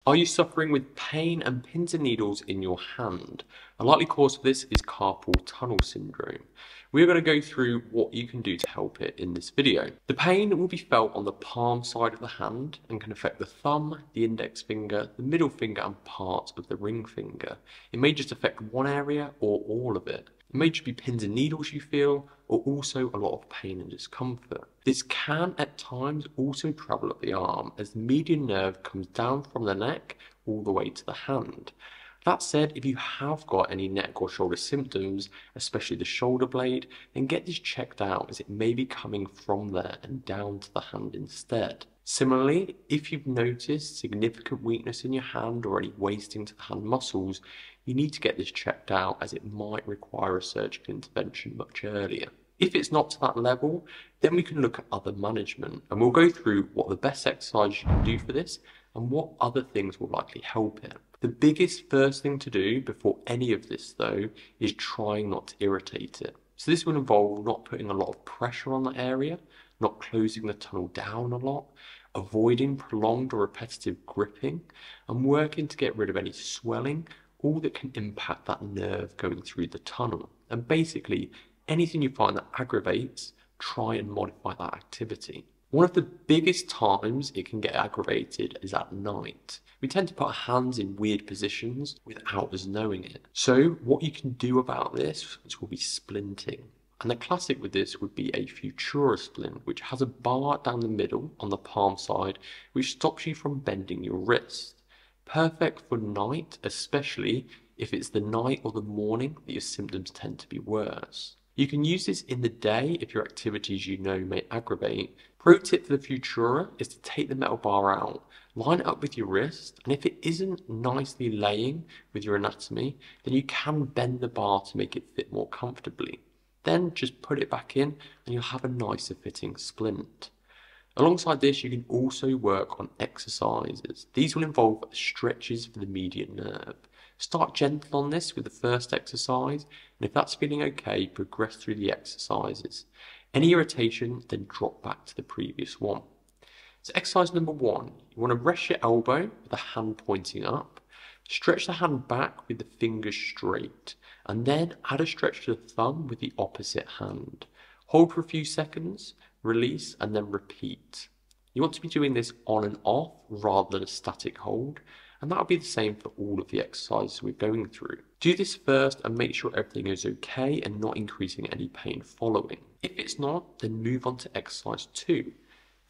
Are you suffering with pain and pins and needles in your hand? A likely cause of this is carpal tunnel syndrome. We're going to go through what you can do to help it in this video. The pain will be felt on the palm side of the hand and can affect the thumb, the index finger, the middle finger and part of the ring finger. It may just affect one area or all of it. It may just be pins and needles you feel, or also a lot of pain and discomfort. This can at times also travel up the arm as the median nerve comes down from the neck all the way to the hand. That said, if you have got any neck or shoulder symptoms, especially the shoulder blade, then get this checked out as it may be coming from there and down to the hand instead. Similarly, if you've noticed significant weakness in your hand or any wasting to the hand muscles, you need to get this checked out as it might require a surgical intervention much earlier. If it's not to that level, then we can look at other management and we'll go through what the best exercise you can do for this and what other things will likely help it. The biggest first thing to do before any of this though is trying not to irritate it. So this will involve not putting a lot of pressure on the area, not closing the tunnel down a lot, avoiding prolonged or repetitive gripping, and working to get rid of any swelling, all that can impact that nerve going through the tunnel. And basically, anything you find that aggravates, try and modify that activity. One of the biggest times it can get aggravated is at night. We tend to put our hands in weird positions without us knowing it. So what you can do about this will be splinting. And the classic with this would be a Futura splint, which has a bar down the middle on the palm side, which stops you from bending your wrist. Perfect for night, especially if it's the night or the morning that your symptoms tend to be worse. You can use this in the day if your activities you know may aggravate. Pro tip for the Futura is to take the metal bar out, line it up with your wrist, and if it isn't nicely laying with your anatomy, then you can bend the bar to make it fit more comfortably. Then just put it back in and you'll have a nicer fitting splint. Alongside this, you can also work on exercises. These will involve stretches for the median nerve. Start gentle on this with the first exercise, and if that's feeling okay, progress through the exercises. Any irritation, then drop back to the previous one. So exercise number 1, you want to rest your elbow with the hand pointing up, stretch the hand back with the fingers straight, and then add a stretch to the thumb with the opposite hand. Hold for a few seconds, release, and then repeat. You want to be doing this on and off rather than a static hold, and that'll be the same for all of the exercises we're going through. Do this first and make sure everything is okay and not increasing any pain following. If it's not, then move on to exercise 2.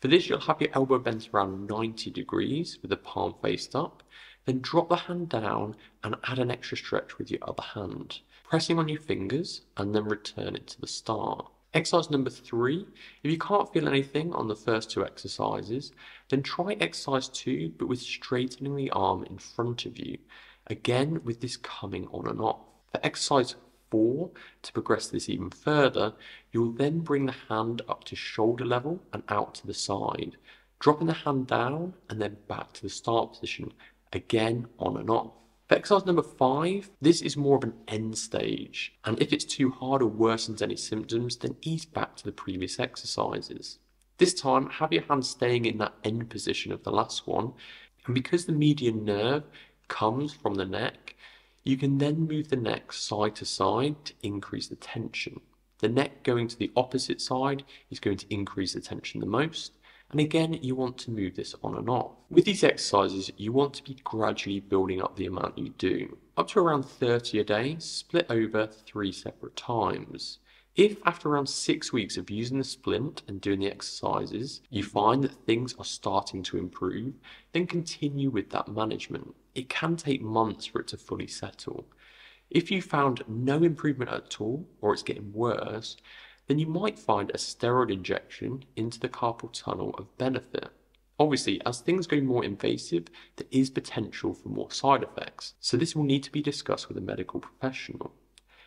For this, you'll have your elbow bent around 90 degrees with the palm faced up, then drop the hand down and add an extra stretch with your other hand, pressing on your fingers and then return it to the start. Exercise number 3, if you can't feel anything on the first 2 exercises, then try exercise 2 but with straightening the arm in front of you, again with this coming on and off. For exercise 4, to progress this even further, you'll then bring the hand up to shoulder level and out to the side, dropping the hand down and then back to the start position, again on and off. For exercise number 5, this is more of an end stage, and if it's too hard or worsens any symptoms, then ease back to the previous exercises. This time, have your hand staying in that end position of the last one, and because the median nerve comes from the neck, you can then move the neck side to side to increase the tension. The neck going to the opposite side is going to increase the tension the most, and again, you want to move this on and off. With these exercises, you want to be gradually building up the amount you do, up to around 30 a day, split over 3 separate times. If after around 6 weeks of using the splint and doing the exercises, you find that things are starting to improve, then continue with that management. It can take months for it to fully settle. If you found no improvement at all, or it's getting worse, then you might find a steroid injection into the carpal tunnel of benefit. Obviously, as things go more invasive, there is potential for more side effects, so this will need to be discussed with a medical professional.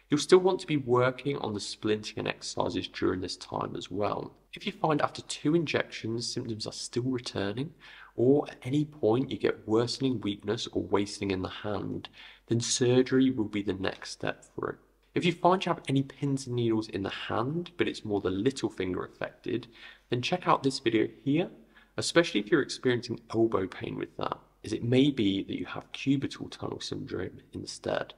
You'll still want to be working on the splinting and exercises during this time as well. If you find after 2 injections symptoms are still returning, or at any point you get worsening weakness or wasting in the hand, then surgery will be the next step for it. If you find you have any pins and needles in the hand, but it's more the little finger affected, then check out this video here, especially if you're experiencing elbow pain with that. is it may be that you have cubital tunnel syndrome instead.